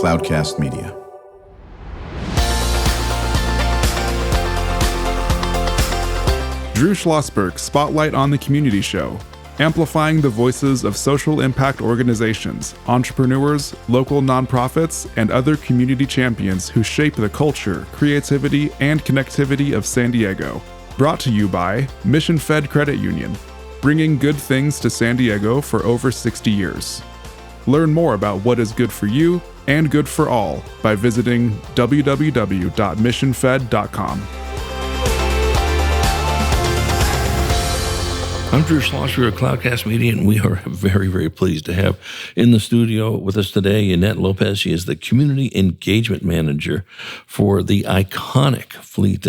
Cloudcast Media. Drew Schlosberg Spotlight on the Community Show, amplifying the voices of social impact organizations, entrepreneurs, local nonprofits, and other community champions who shape the culture, creativity, and connectivity of San Diego. Brought to you by Mission Fed Credit Union, bringing good things to San Diego for over 60 years. Learn more about what is good for you and good for all by visiting www.missionfed.com. I'm Drew Schlosberg of Cloudcast Media, and we are very, very pleased to have in the studio with us today Yanet Lopez. She is the Community Engagement Manager for the iconic Fleet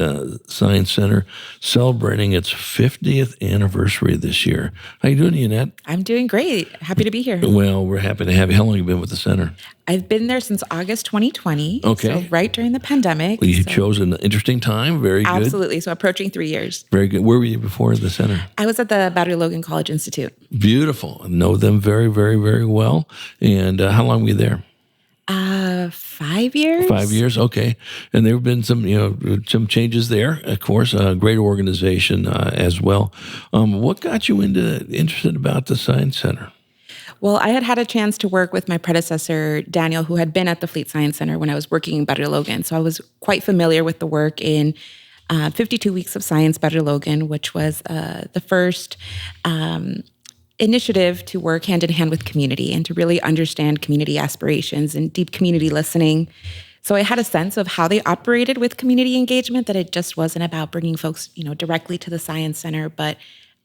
Science Center, celebrating its 50th anniversary this year. How you doing, Yanet? I'm doing great. Happy to be here. Well, we're happy to have you. How long have you been with the center? I've been there since August 2020. Okay. So right during the pandemic. Well, you chose an interesting time. Very good. Absolutely. So approaching 3 years. Very good. Where were you before the center? I was at the Battery Logan College Institute. Beautiful. I know them very, very, very well. And how long were you there? 5 years. 5 years, okay. And there have been some changes there. Of course, a great organization as well. What got you interested about the Science Center? Well, I had a chance to work with my predecessor, Daniel, who had been at the Fleet Science Center when I was working in Battery Logan. So I was quite familiar with the work in 52 Weeks of Science, Battery Logan, which was the first initiative to work hand in hand with community and to really understand community aspirations and deep community listening. So I had a sense of how they operated with community engagement, that it just wasn't about bringing folks, directly to the Science Center, but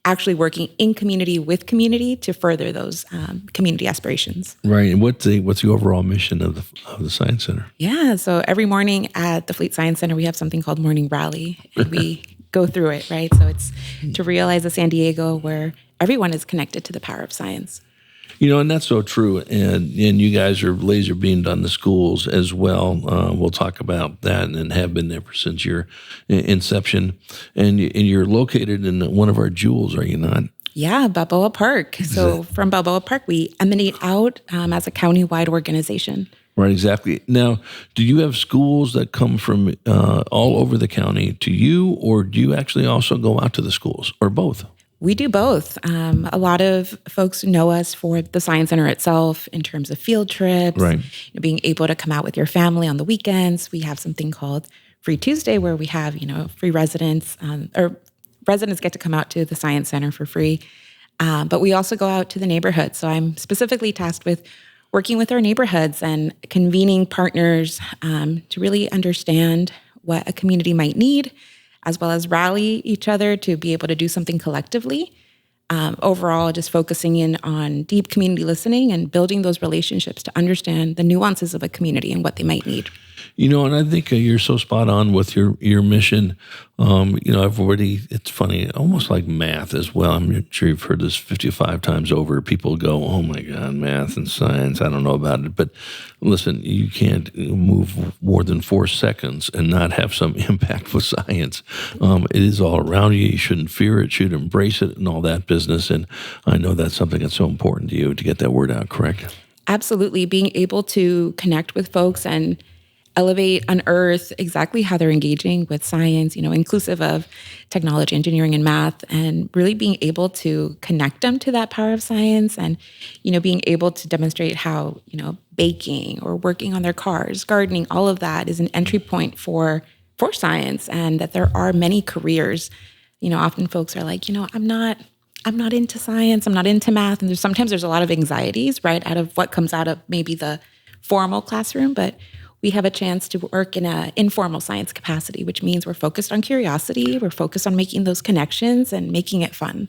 actually working in community with community to further those community aspirations. Right. And what's the overall mission of the Science Center? Yeah. So every morning at the Fleet Science Center, we have something called Morning Rally, and we go through it, right? So it's to realize a San Diego where everyone is connected to the power of science. And that's so true. And you guys are laser beamed on the schools as well. We'll talk about that and have been there since your inception. And you're located in one of our jewels, are you not? Yeah, Balboa Park. So from Balboa Park, we emanate out as a county-wide organization. Right, exactly. Now, do you have schools that come from all over the county to you, or do you actually also go out to the schools, or both? We do both. A lot of folks know us for the Science Center itself in terms of field trips, right. Being able to come out with your family on the weekends. We have something called Free Tuesday where we have, free residents, or residents get to come out to the Science Center for free. But we also go out to the neighborhoods. So I'm specifically tasked with working with our neighborhoods and convening partners to really understand what a community might need, as well as rally each other to be able to do something collectively. Overall, just focusing in on deep community listening and building those relationships to understand the nuances of a community and what they might need. And I think you're so spot on with your mission. It's funny, almost like math as well. I'm sure you've heard this 55 times over. People go, oh my God, math and science, I don't know about it. But listen, you can't move more than 4 seconds and not have some impact with science. It is all around you. You shouldn't fear it, you should embrace it and all that business. And I know that's something that's so important to you to get that word out, correct? Absolutely. Being able to connect with folks and elevate, unearth exactly how they're engaging with science, inclusive of technology, engineering, and math, and really being able to connect them to that power of science and, being able to demonstrate how, baking or working on their cars, gardening, all of that is an entry point for science, and that there are many careers. Often folks are like, I'm not into science, I'm not into math, and sometimes there's a lot of anxieties, right, out of what comes out of maybe the formal classroom, but we have a chance to work in an informal science capacity, which means we're focused on curiosity, we're focused on making those connections and making it fun.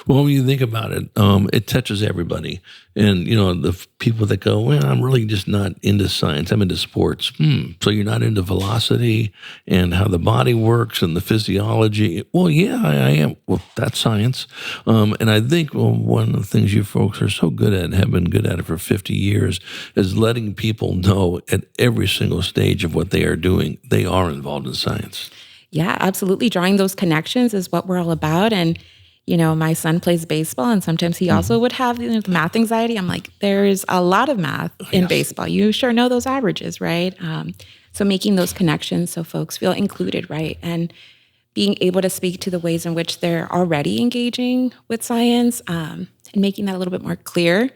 Well, when you think about it, it touches everybody. And, the people that go, well, I'm really just not into science, I'm into sports. So you're not into velocity and how the body works and the physiology. Well, yeah, I am. Well, that's science. And I think one of the things you folks are so good at and have been good at it for 50 years is letting people know at every single stage of what they are doing, they are involved in science. Yeah, absolutely. Drawing those connections is what we're all about. And, My son plays baseball, and sometimes he also would have the math anxiety. I'm like, there's a lot of math in baseball. You sure know those averages, right? So making those connections so folks feel included, right? And being able to speak to the ways in which they're already engaging with science, and making that a little bit more clear.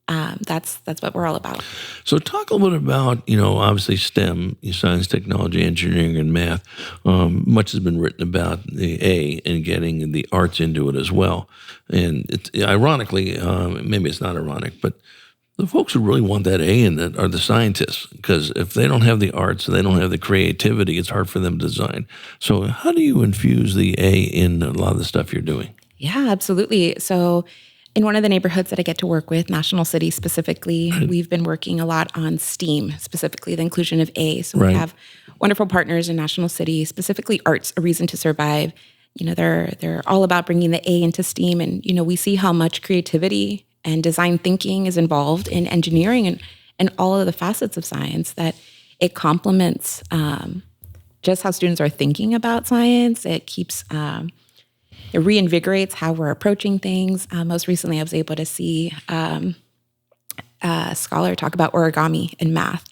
That's what we're all about. So talk a little bit about, obviously STEM, science, technology, engineering, and math. Much has been written about the A and getting the arts into it as well. And it's ironically, maybe it's not ironic, but the folks who really want that A in it are the scientists, because if they don't have the arts, they don't have the creativity, it's hard for them to design. So how do you infuse the A in a lot of the stuff you're doing? Yeah, absolutely. So in one of the neighborhoods that I get to work with, National City specifically, we've been working a lot on STEAM, specifically the inclusion of A. So we have wonderful partners in National City, specifically Arts, A Reason to Survive. They're all about bringing the A into STEAM. And, we see how much creativity and design thinking is involved in engineering and all of the facets of science, that it complements just how students are thinking about science. It keeps... It reinvigorates how we're approaching things. Most recently, I was able to see a scholar talk about origami in math.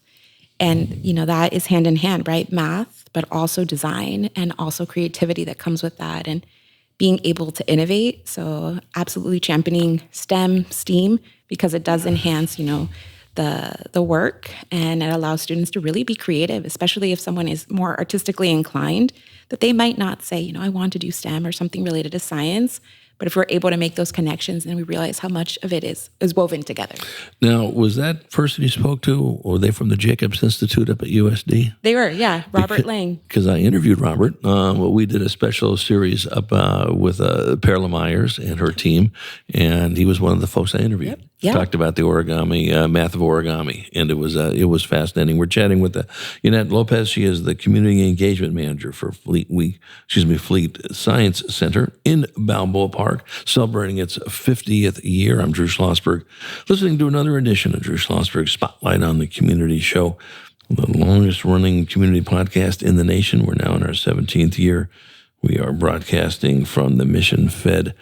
And, that is hand in hand, right? Math, but also design and also creativity that comes with that, and being able to innovate. So absolutely championing STEAM, because it does enhance, the work, and it allows students to really be creative, especially if someone is more artistically inclined, that they might not say, I want to do STEM or something related to science. But if we're able to make those connections, then we realize how much of it is woven together. Now, was that person you spoke to, or were they from the Jacobs Institute up at USD? They were, yeah, Robert Lang. Because I interviewed Robert. We did a special series up with Perla Myers and her team, and he was one of the folks I interviewed. Yep. Yeah. Talked about the origami, math of origami, and it was fascinating. We're chatting with Yanet Lopez. She is the community engagement manager for Fleet Science Center in Balboa Park, celebrating its 50th year. I'm Drew Schlosberg, listening to another edition of Drew Schlosberg Spotlight on the Community Show, the longest-running community podcast in the nation. We're now in our 17th year. We are broadcasting from the Mission Fed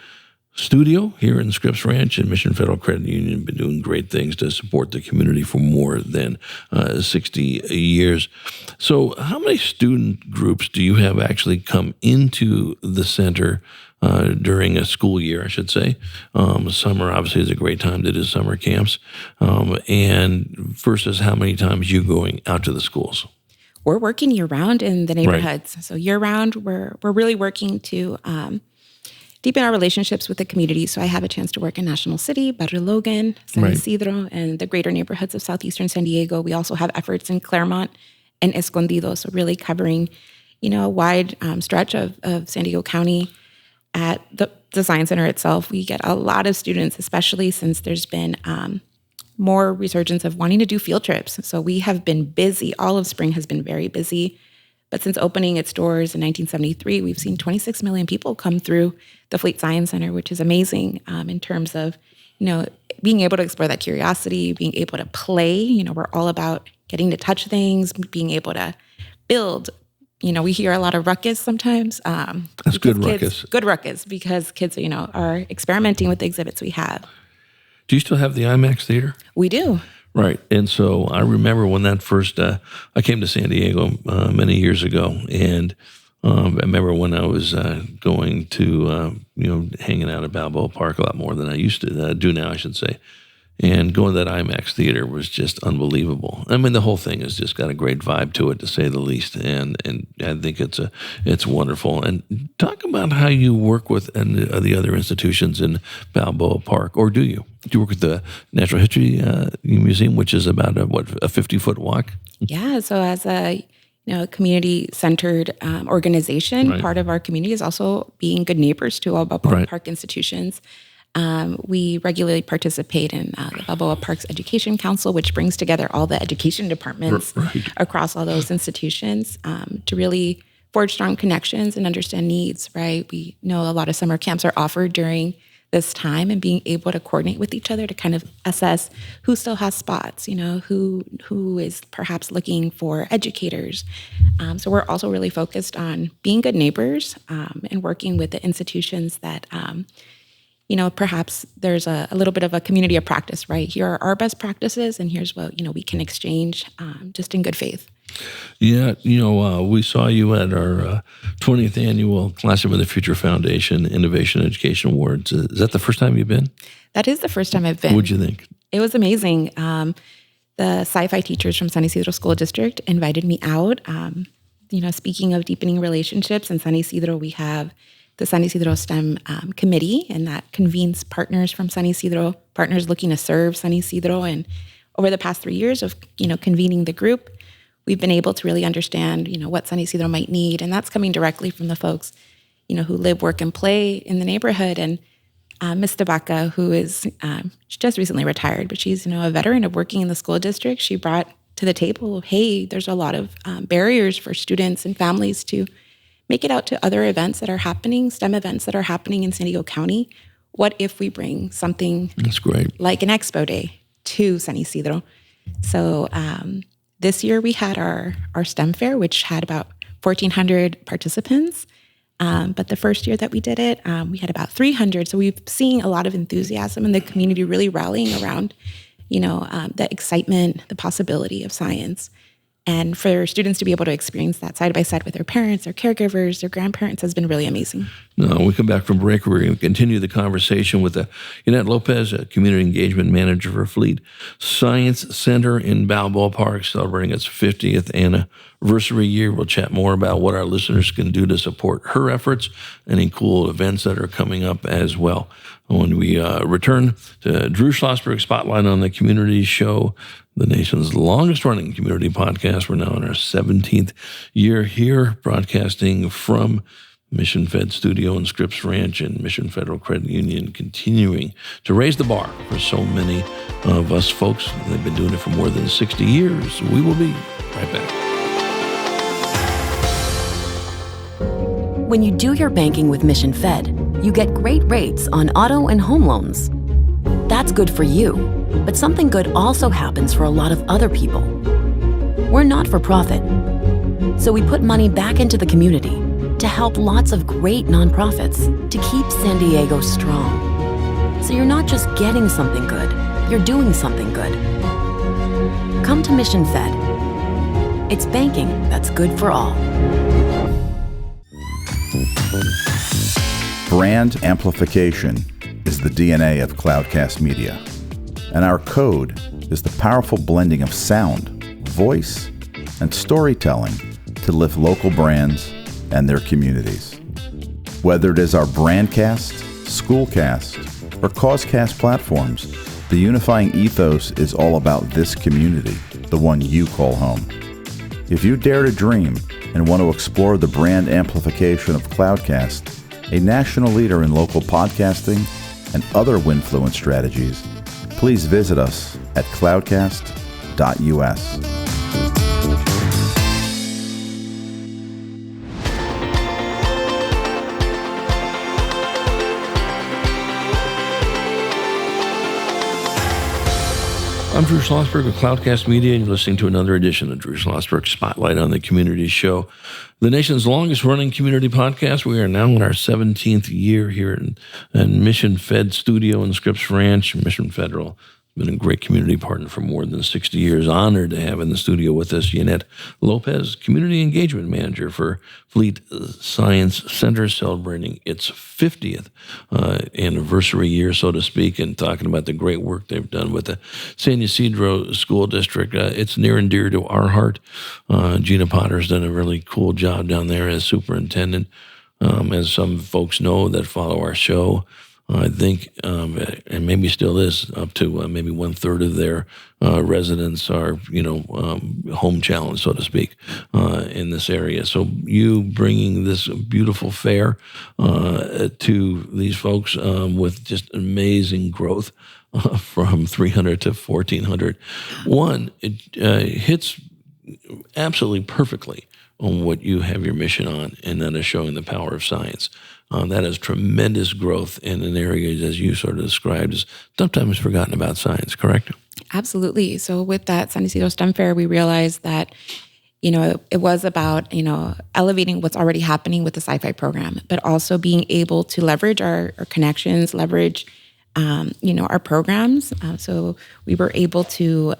studio here in Scripps Ranch, and Mission Federal Credit Union. Been doing great things to support the community for more than 60 years. So how many student groups do you have actually come into the center during a school year, I should say? Summer obviously is a great time to do summer camps. And versus how many times you going out to the schools? We're working year-round in the neighborhoods. Right. So year-round, we're really working to deepen our relationships with the community. So I have a chance to work in National City, Barrio Logan, San Ysidro, and the greater neighborhoods of southeastern San Diego. We also have efforts in Claremont and Escondido, so really covering, a wide stretch of San Diego County. At the Science Center itself, we get a lot of students, especially since there's been more resurgence of wanting to do field trips. So we have been busy. All of spring has been very busy. But since opening its doors in 1973, we've seen 26 million people come through the Fleet Science Center, which is amazing in terms of, being able to explore that curiosity, being able to play. We're all about getting to touch things, being able to build. We hear a lot of ruckus sometimes. That's good ruckus. Good ruckus, because kids, are experimenting with the exhibits we have. Do you still have the IMAX theater? We do. Right. And so I remember when that first, I came to San Diego many years ago, and I remember when I was going to, hanging out at Balboa Park a lot more than I used to do now, I should say. And going to that IMAX theater was just unbelievable. I mean, the whole thing has just got a great vibe to it, to say the least. And I think it's wonderful. And talk about how you work with the other institutions in Balboa Park, or do you? Do you work with the Natural History Museum, which is about a 50-foot walk? Yeah. So as a community-centered organization, part of our community is also being good neighbors to all Balboa Park institutions. We regularly participate in the Balboa Parks Education Council, which brings together all the education departments across all those institutions to really forge strong connections and understand needs, right? We know a lot of summer camps are offered during this time and being able to coordinate with each other to kind of assess who still has spots, who is perhaps looking for educators. So we're also really focused on being good neighbors and working with the institutions that, perhaps there's a little bit of a community of practice, right? Here are our best practices and here's what, we can exchange just in good faith. Yeah, we saw you at our 20th annual Classroom of the Future Foundation Innovation Education Awards. Is that the first time you've been? That is the first time I've been. What'd you think? It was amazing. The sci-fi teachers from San Ysidro School District invited me out. Speaking of deepening relationships, in San Ysidro, we have the San Ysidro STEM Committee, and that convenes partners from San Ysidro, partners looking to serve San Ysidro. And over the past 3 years of, convening the group, we've been able to really understand, what San Ysidro might need. And that's coming directly from the folks, who live, work, and play in the neighborhood. And Ms. Tabaka, who is she just recently retired, but she's, a veteran of working in the school district. She brought to the table, hey, there's a lot of barriers for students and families to make it out to other events that are happening, STEM events that are happening in San Diego County. What if we bring something That's great, like an expo day to San Ysidro? So this year we had our STEM fair, which had about 1,400 participants. But the first year that we did it, we had about 300. So we've seen a lot of enthusiasm in the community really rallying around, the excitement, the possibility of science. And for students to be able to experience that side by side with their parents, their caregivers, their grandparents has been really amazing. No, we come back from break. We're going to continue the conversation with Yanet Lopez, a community engagement manager for Fleet Science Center in Balboa Park, celebrating its 50th anniversary year. We'll chat more about what our listeners can do to support her efforts, any cool events that are coming up as well. When we return to Drew Schlosberg Spotlight on the Community Show, the nation's longest-running community podcast. We're now in our 17th year here, broadcasting from Mission Fed Studio and Scripps Ranch and Mission Federal Credit Union, continuing to raise the bar for so many of us folks. They've been doing it for more than 60 years. We will be right back. When you do your banking with Mission Fed, you get great rates on auto and home loans. That's good for you, but something good also happens for a lot of other people. We're not for profit, so we put money back into the community to help lots of great nonprofits to keep San Diego strong. So you're not just getting something good, you're doing something good. Come to Mission Fed. It's banking that's good for all. Brand amplification is the DNA of Cloudcast Media, and our code is the powerful blending of sound, voice, and storytelling to lift local brands and their communities. Whether it is our Brandcast, Schoolcast, or Causecast platforms, the unifying ethos is all about this community, the one you call home. If you dare to dream and want to explore the brand amplification of Cloudcast, a national leader in local podcasting and other Winfluence strategies, please visit us at cloudcast.us. I'm Drew Schlosberg of Cloudcast Media, and you're listening to another edition of Drew Schlosberg Spotlight on the Community Show, the nation's longest-running community podcast. We are now in our 17th year here in Mission Fed Studio in Scripps Ranch, Mission Federal. Been a great community partner for more than 60 years. Honored to have in the studio with us Yanet Lopez, Community Engagement Manager for Fleet Science Center, celebrating its 50th anniversary year, so to speak, and talking about the great work they've done with the San Ysidro School District. It's near and dear to our heart. Gina Potter's done a really cool job down there as superintendent. As some folks know that follow our show, I think, and maybe still is, up to maybe 1/3 of their residents are, home challenged, so to speak, in this area. So you bringing this beautiful fair to these folks with just amazing growth from 300 to 1,400. One, it hits absolutely perfectly on what you have your mission on, and that is showing the power of science. That is tremendous growth in an area, as you sort of described, as sometimes forgotten about science, correct? Absolutely. So with that San Ysidro STEM Fair, we realized that, it was about, elevating what's already happening with the sci-fi program, but also being able to leverage our connections, leverage, our programs. So we were able to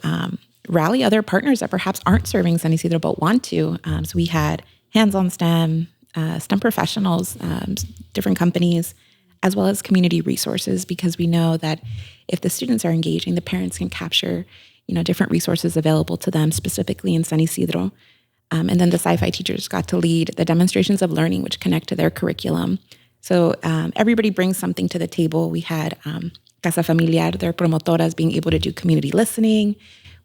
rally other partners that perhaps aren't serving San Ysidro but want to. So we had hands-on STEM, STEM professionals, different companies, as well as community resources, because we know that if the students are engaging, the parents can capture, different resources available to them, specifically in San Ysidro. And then the sci-fi teachers got to lead the demonstrations of learning, which connect to their curriculum. So everybody brings something to the table. We had Casa Familiar, their promotoras, being able to do community listening.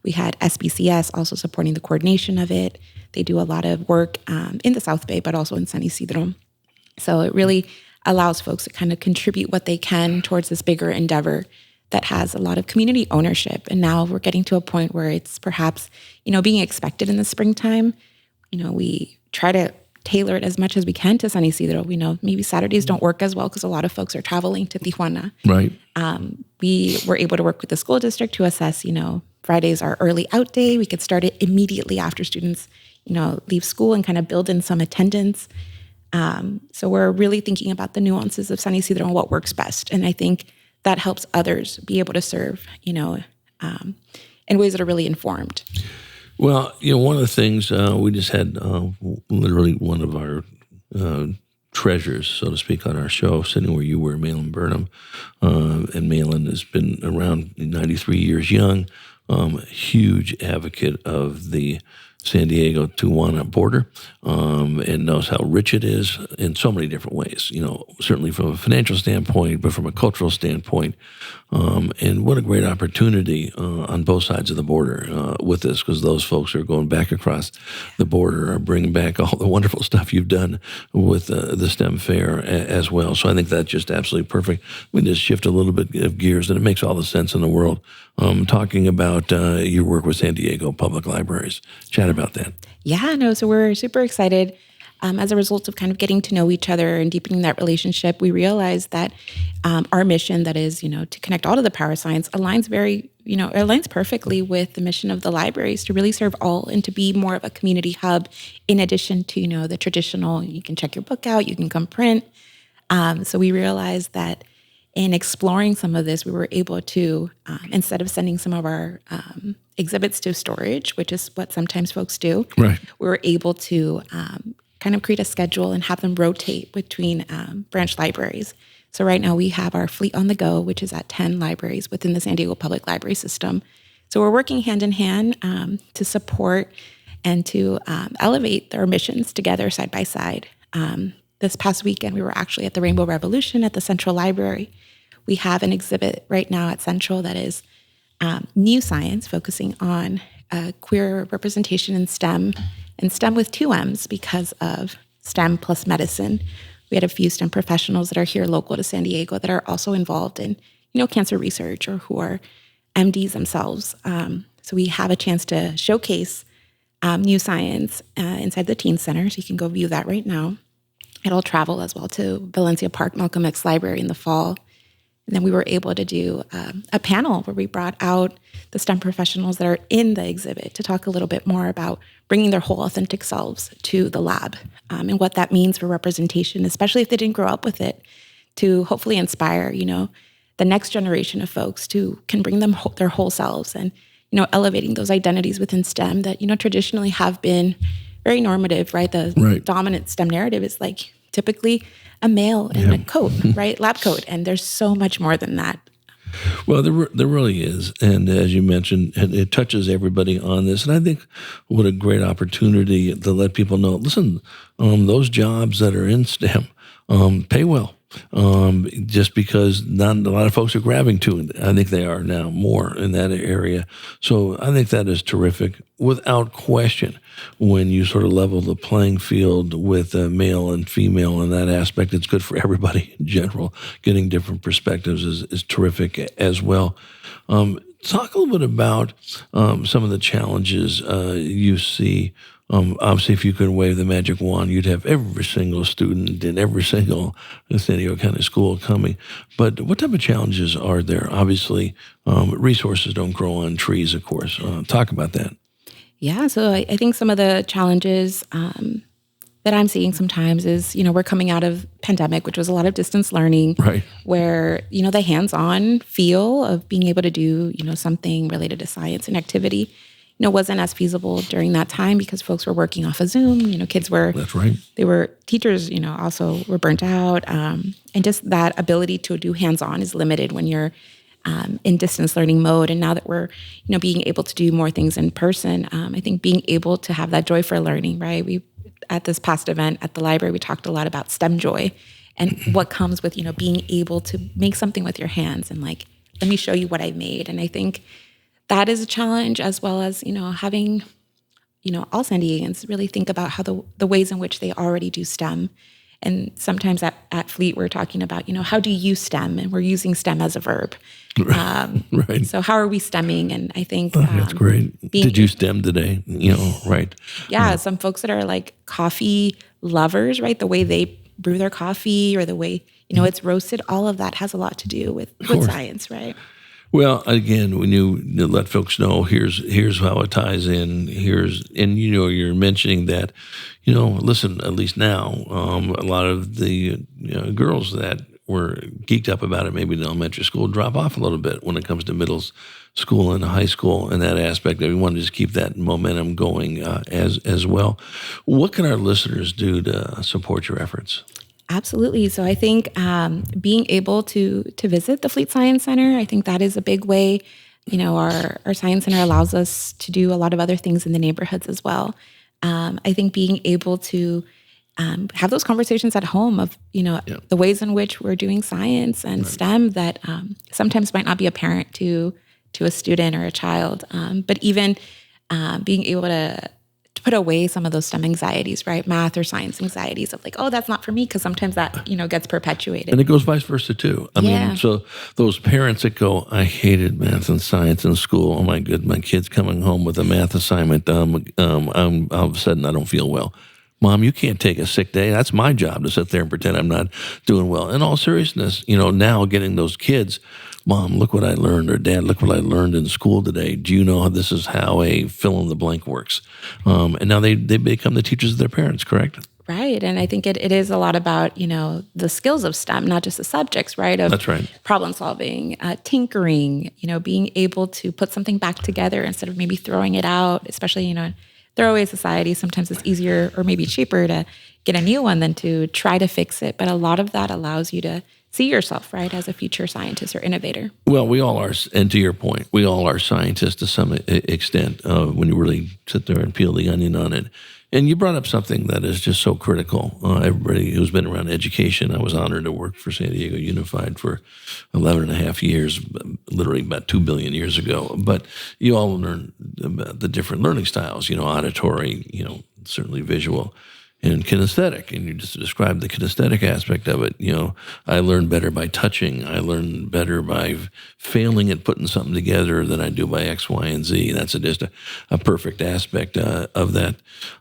We had SBCS also supporting the coordination of it. They do a lot of work in the South Bay, but also in San Ysidro. So it really allows folks to kind of contribute what they can towards this bigger endeavor that has a lot of community ownership. And now we're getting to a point where it's perhaps, being expected in the springtime. We try to tailor it as much as we can to San Ysidro. We know maybe Saturdays don't work as well because a lot of folks are traveling to Tijuana. Right. We were able to work with the school district to assess, Fridays are early out day. We could start it immediately after students, leave school and kind of build in some attendance. So we're really thinking about the nuances of San Ysidro and what works best. And I think that helps others be able to serve, in ways that are really informed. Well, one of the things we just had literally one of our treasures, so to speak, on our show, sitting where you were, Malin Burnham. And Malin has been around 93 years young, huge advocate of the San Diego-Tijuana border, and knows how rich it is in so many different ways, certainly from a financial standpoint, but from a cultural standpoint. And what a great opportunity on both sides of the border with this, because those folks who are going back across the border are bringing back all the wonderful stuff you've done with the STEM Fair as well. So I think that's just absolutely perfect. We just shift a little bit of gears, and it makes all the sense in the world. Talking about your work with San Diego Public Libraries. Chat about that. Yeah, no, so we're super excited. As a result of kind of getting to know each other and deepening that relationship, we realized that our mission, that is, to connect all to the power of science, aligns perfectly with the mission of the libraries to really serve all and to be more of a community hub, in addition to, the traditional, you can check your book out, you can come print. So we realized that in exploring some of this, we were able to, instead of sending some of our exhibits to storage, which is what sometimes folks do, right, we were able to kind of create a schedule and have them rotate between branch libraries. So right now we have our fleet on the go, which is at 10 libraries within the San Diego Public Library system. So we're working hand in hand to support and to elevate their missions together side by side. This past weekend, we were actually at the Rainbow Revolution at the Central Library. We have an exhibit right now at Central that is new science, focusing on queer representation in STEM, and STEM with 2 M's because of STEM plus medicine. We had a few STEM professionals that are here local to San Diego that are also involved in, cancer research or who are MDs themselves. So we have a chance to showcase new science inside the Teen Center, so you can go view that right now. It'll travel as well to Valencia Park Malcolm X Library in the fall. And then we were able to do a panel where we brought out the STEM professionals that are in the exhibit to talk a little bit more about bringing their whole authentic selves to the lab and what that means for representation, especially if they didn't grow up with it, to hopefully inspire, the next generation of folks to can bring them their whole selves and, elevating those identities within STEM that, traditionally have been very normative, right? The dominant STEM narrative is like typically a male in a coat, right? Lab coat. And there's so much more than that. Well, there really is. And as you mentioned, it touches everybody on this. And I think what a great opportunity to let people know, listen, those jobs that are in STEM pay well. Just because not a lot of folks are grabbing to it. I think they are now more in that area. So I think that is terrific, without question. When you sort of level the playing field with male and female in that aspect, it's good for everybody in general. Getting different perspectives is terrific as well. Talk a little bit about some of the challenges you see Obviously, if you could wave the magic wand, you'd have every single student in every single San Diego County school coming. But what type of challenges are there? Obviously, resources don't grow on trees, of course. Talk about that. Yeah, so I think some of the challenges that I'm seeing sometimes is, we're coming out of pandemic, which was a lot of distance learning, right? Where, the hands-on feel of being able to do, something related to science and activity, wasn't as feasible during that time because folks were working off of Zoom. Kids were, that's right. Teachers, also were burnt out. And just that ability to do hands-on is limited when you're in distance learning mode. And now that we're, being able to do more things in person, I think being able to have that joy for learning, right? At this past event at the library, we talked a lot about STEM joy and what comes with, being able to make something with your hands and let me show you what I made. And I think that is a challenge, as well as, having, all San Diegans really think about how the ways in which they already do STEM. And sometimes at Fleet, we're talking about, how do you use STEM? And we're using STEM as a verb. Right. So how are we stemming? And I think that's great. Did you STEM today? Right. Yeah. Some folks that are like coffee lovers, right? The way they brew their coffee or the way, it's roasted, all of that has a lot to do with science, right? Well, again, when you let folks know, here's how it ties in. You're mentioning that, listen, at least now, a lot of the girls that were geeked up about it, maybe in elementary school, drop off a little bit when it comes to middle school and high school and that aspect. We want to just keep that momentum going as well. What can our listeners do to support your efforts? Absolutely. So I think being able to visit the Fleet Science Center, I think that is a big way. Our Science Center allows us to do a lot of other things in the neighborhoods as well. I think being able to have those conversations at home of, the ways in which we're doing science and STEM that sometimes might not be apparent to a student or a child. But even being able to put away some of those STEM anxieties, right? Math or science anxieties of that's not for me, because sometimes that, gets perpetuated. And it goes vice versa too. I mean, so those parents that go, I hated math and science in school. Oh my good, my kid's coming home with a math assignment. I'm all of a sudden I don't feel well. Mom, you can't take a sick day. That's my job to sit there and pretend I'm not doing well. In all seriousness, now getting those kids, Mom, look what I learned, or Dad, look what I learned in school today. Do you know this is how a fill in the blank works? And now they become the teachers of their parents, correct? Right. And I think it is a lot about, the skills of STEM, not just the subjects, right? That's right. Problem solving, tinkering, being able to put something back together instead of maybe throwing it out, especially, throwaway society. Sometimes it's easier or maybe cheaper to get a new one than to try to fix it. But a lot of that allows you to see yourself, right, as a future scientist or innovator. Well, we all are, and to your point, we all are scientists to some extent when you really sit there and peel the onion on it. And you brought up something that is just so critical. Everybody who's been around education, I was honored to work for San Diego Unified for 11 and a half years, literally about 2 billion years ago. But you all learn about the different learning styles, auditory, certainly visual, and kinesthetic. And you just described the kinesthetic aspect of it. I learn better by touching. I learn better by failing at putting something together than I do by X, Y, and Z. That's just a perfect aspect of that.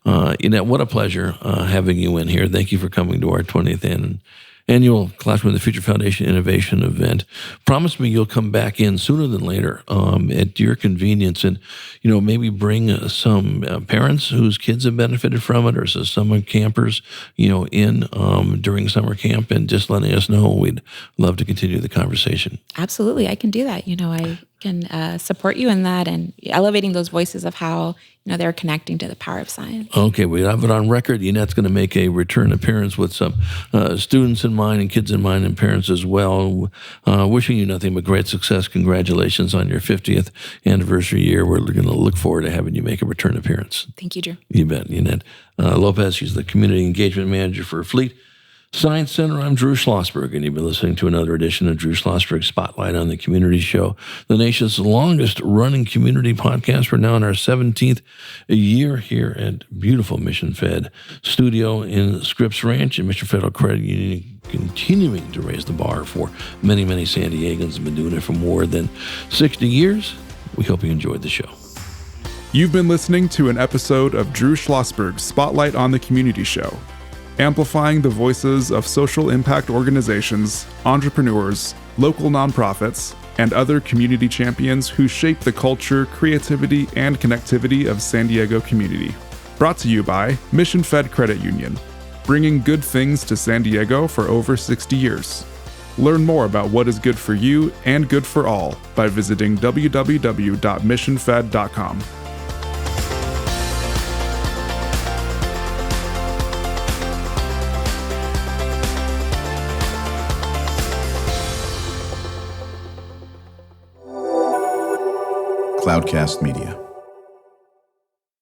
What a pleasure having you in here. Thank you for coming to our 20th annual Classroom of the Future Foundation Innovation event. Promise me you'll come back in sooner than later at your convenience and, maybe bring some parents whose kids have benefited from it or some summer campers, in during summer camp and just letting us know. We'd love to continue the conversation. Absolutely. I can do that. I can support you in that and elevating those voices of how, they're connecting to the power of science. Okay, we have it on record. Yanet's going to make a return appearance with some students in mind and kids in mind and parents as well. Wishing you nothing but great success. Congratulations on your 50th anniversary year. We're going to look forward to having you make a return appearance. Thank you, Drew. You bet, Yanet Lopez. She's the Community Engagement Manager for Fleet Science Center. I'm Drew Schlosberg, and you've been listening to another edition of Drew Schlosberg Spotlight on the Community Show, the nation's longest-running community podcast. We're now in our 17th year here at beautiful Mission Fed Studio in Scripps Ranch, and Mission Federal Credit Union continuing to raise the bar for many, many San Diegans have been doing it for more than 60 years. We hope you enjoyed the show. You've been listening to an episode of Drew Schlosberg's Spotlight on the Community Show, amplifying the voices of social impact organizations, entrepreneurs, local nonprofits, and other community champions who shape the culture, creativity, and connectivity of San Diego community. Brought to you by Mission Fed Credit Union, bringing good things to San Diego for over 60 years. Learn more about what is good for you and good for all by visiting www.missionfed.com. Cloudcast Media.